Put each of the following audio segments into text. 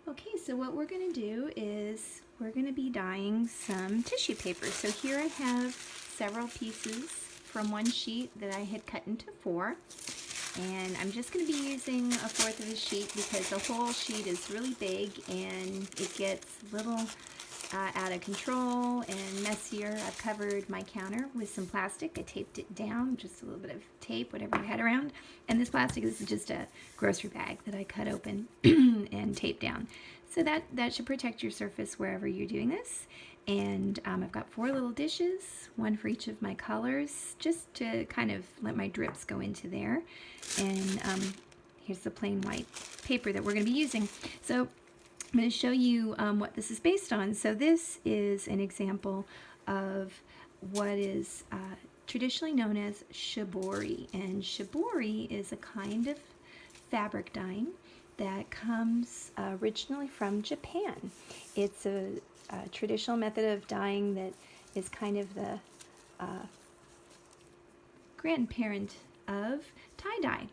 Okay, so what we're going to do is we're going to be dyeing some tissue paper. So here I have several pieces from one sheet that I had cut into four. And I'm just going to be using a fourth of a sheet because the whole sheet is really big and it gets a little out of control and messier. I've covered my counter with some plastic. I taped it down, just a little bit of tape, whatever you had around. And this plastic, this is just a grocery bag that I cut open and taped down. So that should protect your surface wherever you're doing this. And I've got four little dishes, one for each of my colors, just to kind of let my drips go into there. And here's the plain white paper that we're going to be using. So I'm going to show you what this is based on. So this is an example of what is traditionally known as shibori. And shibori is a kind of fabric dyeing that comes originally from Japan. It's a traditional method of dyeing that is kind of the grandparent of tie-dye.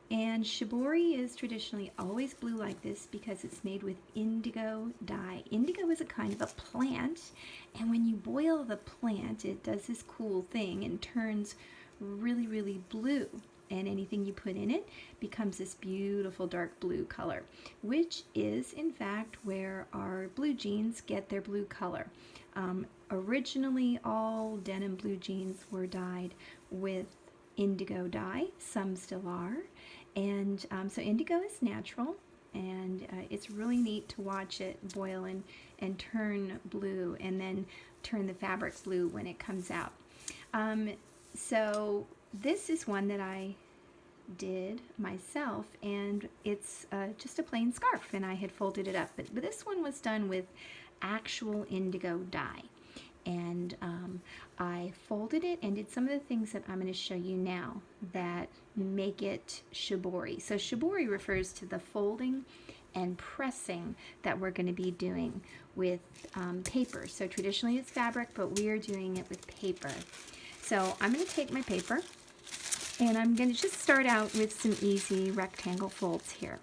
And shibori is traditionally always blue like this because it's made with indigo dye. Indigo is a kind of a plant, and when you boil the plant, it does this cool thing and turns really, really blue. And anything you put in it becomes this beautiful dark blue color, which is in fact where our blue jeans get their blue color. Originally, all denim blue jeans were dyed with indigo dye. Some still are. And so indigo is natural, and it's really neat to watch it boil and turn blue and then turn the fabric blue when it comes out. So this is one that I did myself, and it's just a plain scarf, and I had folded it up. But this one was done with actual indigo dye. And I folded it and did some of the things that I'm going to show you now that make it shibori. So shibori refers to the folding and pressing that we're going to be doing with paper. So traditionally it's fabric, but we are doing it with paper. So I'm going to take my paper and I'm going to just start out with some easy rectangle folds here.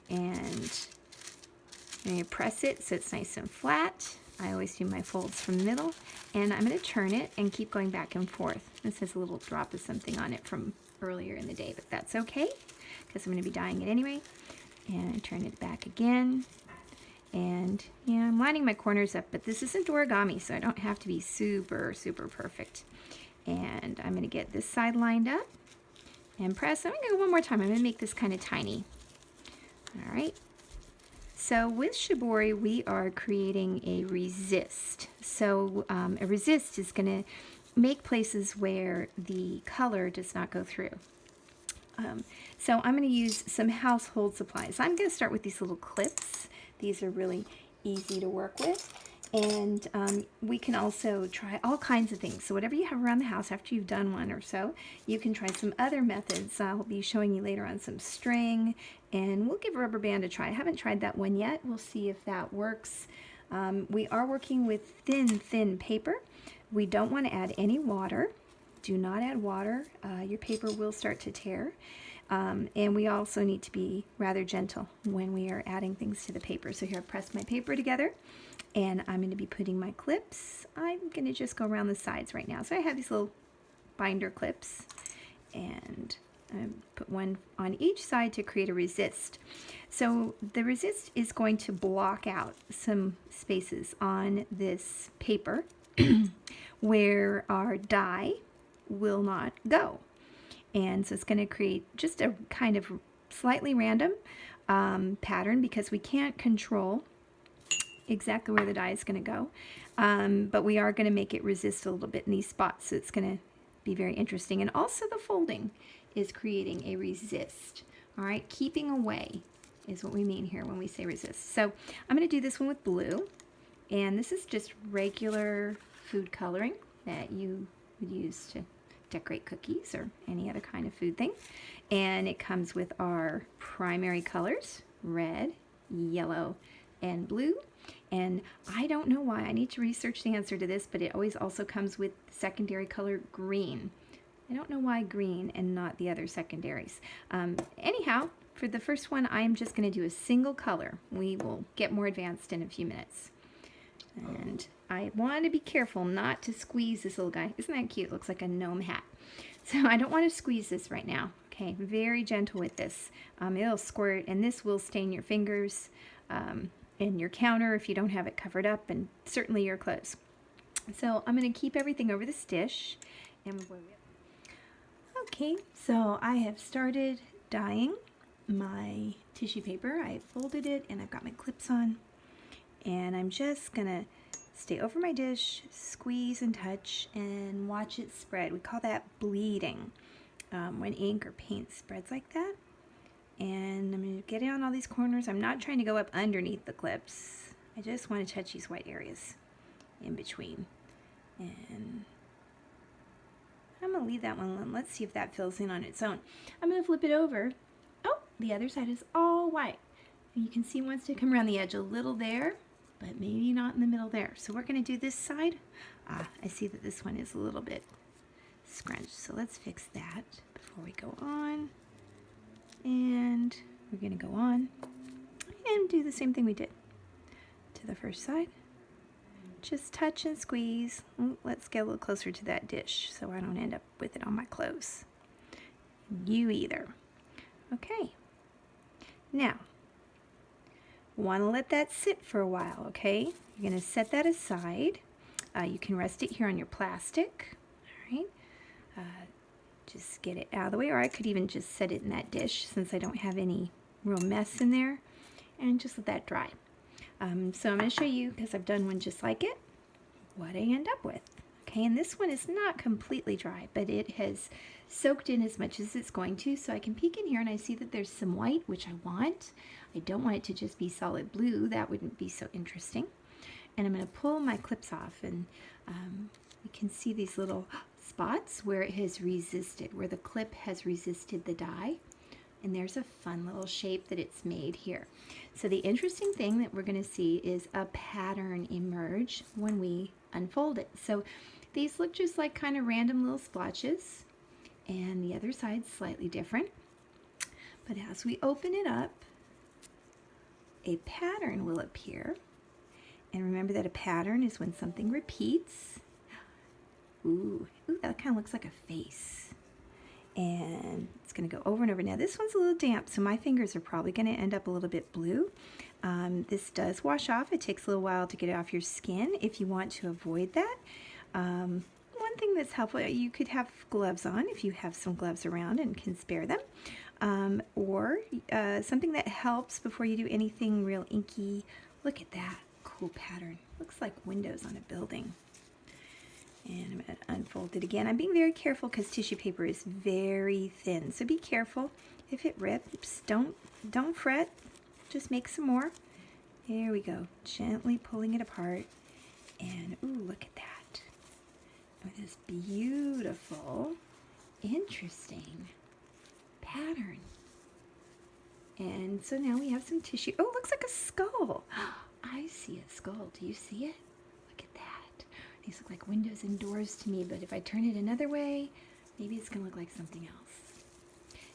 And I'm going to press it so it's nice and flat. I always do my folds from the middle, and I'm going to turn it and keep going back and forth. This has a little drop of something on it from earlier in the day, but that's okay because I'm going to be dyeing it anyway. And I turn it back again, and yeah, I'm lining my corners up, but this isn't origami, so I don't have to be super, super perfect. And I'm going to get this side lined up and press. I'm going to go one more time. I'm going to make this kind of tiny. All right. So with shibori, we are creating a resist. So a resist is going to make places where the color does not go through. So I'm going to use some household supplies. I'm going to start with these little clips. These are really easy to work with. And we can also try all kinds of things. So whatever you have around the house after you've done one or so, you can try some other methods. I'll be showing you later on some string, and we'll give rubber band a try. I haven't tried that one yet. We'll see if that works. We are working with thin paper. We don't want to add any water. Do not add water. Your paper will start to tear. And we also need to be rather gentle when we are adding things to the paper. So here I've pressed my paper together, and I'm going to be putting my clips. I'm going to just go around the sides right now. So I have these little binder clips, and I put one on each side to create a resist. So the resist is going to block out some spaces on this paper where our dye will not go. And so it's going to create just a kind of slightly random pattern because we can't control exactly where the dye is going to go. But we are going to make it resist a little bit in these spots, so it's going to be very interesting. And also the folding is creating a resist. All right, keeping away is what we mean here when we say resist. So I'm going to do this one with blue. And this is just regular food coloring that you would use to decorate cookies or any other kind of food thing. And it comes with our primary colors, red, yellow, and blue. And I don't know why. I need to research the answer to this, but it always also comes with secondary color green. I don't know why green and not the other secondaries. Anyhow, for the first one, I'm just going to do a single color. We will get more advanced in a few minutes. And I want to be careful not to squeeze this little guy. Isn't that cute? Looks like a gnome hat. So I don't want to squeeze this right now. Okay, very gentle with this. It'll squirt, and this will stain your fingers and your counter if you don't have it covered up, and certainly your clothes. So I'm going to keep everything over this dish. Okay, so I have started dyeing my tissue paper. I folded it, and I've got my clips on. And I'm just going to stay over my dish, squeeze and touch, and watch it spread. We call that bleeding when ink or paint spreads like that. And I'm going to get it on all these corners. I'm not trying to go up underneath the clips. I just want to touch these white areas in between. And I'm going to leave that one alone. Let's see if that fills in on its own. I'm going to flip it over. Oh, the other side is all white. And you can see it wants to come around the edge a little there, but maybe not in the middle there. So we're going to do this side. I see that this one is a little bit scrunched, so let's fix that before we go on. And we're going to go on and do the same thing we did to the first side. Just touch and squeeze. Let's get a little closer to that dish so I don't end up with it on my clothes. You either. Okay. Now, want to let that sit for a while, okay? You're going to set that aside. You can rest it here on your plastic. All right. Just get it out of the way, or I could even just set it in that dish since I don't have any real mess in there, and just let that dry. So I'm going to show you, because I've done one just like it, what I end up with. Okay, and this one is not completely dry, but it has soaked in as much as it's going to, so I can peek in here and I see that there's some white, which I want. I don't want it to just be solid blue. That wouldn't be so interesting. And I'm going to pull my clips off, and you can see these little spots where it has resisted, where the clip has resisted the dye. And there's a fun little shape that it's made here. So the interesting thing that we're going to see is a pattern emerge when we unfold it. So these look just like kind of random little splotches, and the other side's slightly different. But as we open it up, a pattern will appear. And remember that a pattern is when something repeats. Ooh, that kind of looks like a face. And it's going to go over and over. Now this one's a little damp, so my fingers are probably going to end up a little bit blue. This does wash off. It takes a little while to get it off your skin if you want to avoid that. One thing that's helpful, you could have gloves on if you have some gloves around and can spare them. Or something that helps before you do anything real inky. Look at that cool pattern. Looks like windows on a building. And I'm going to unfold it again. I'm being very careful because tissue paper is very thin. So be careful if it rips. Don't fret. Just make some more. There we go. Gently pulling it apart. And ooh, look at that. With this beautiful, interesting pattern. And so now we have some tissue. Oh, it looks like a skull. I see a skull. Do you see it? Look at that. These look like windows and doors to me, but if I turn it another way, maybe it's going to look like something else.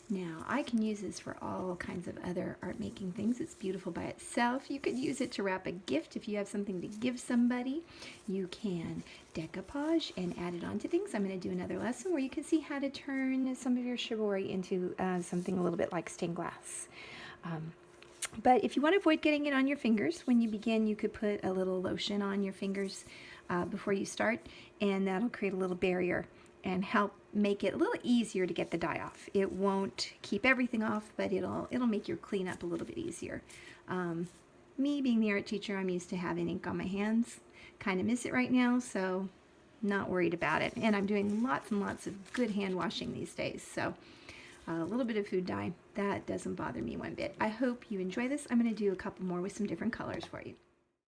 Now, I can use this for all kinds of other art making things. It's beautiful by itself. You could use it to wrap a gift if you have something to give somebody. You can decoupage and add it onto things. I'm going to do another lesson where you can see how to turn some of your shibori into something a little bit like stained glass. But if you want to avoid getting it on your fingers, when you begin, you could put a little lotion on your fingers before you start, and that'll create a little barrier and help make it a little easier to get the dye off. It won't keep everything off, but it'll make your cleanup a little bit easier. Me being the art teacher, I'm used to having ink on my hands. Kind of miss it right now, so not worried about it. And I'm doing lots and lots of good hand washing these days, so a little bit of food dye, that doesn't bother me one bit. I hope you enjoy this. I'm going to do a couple more with some different colors for you.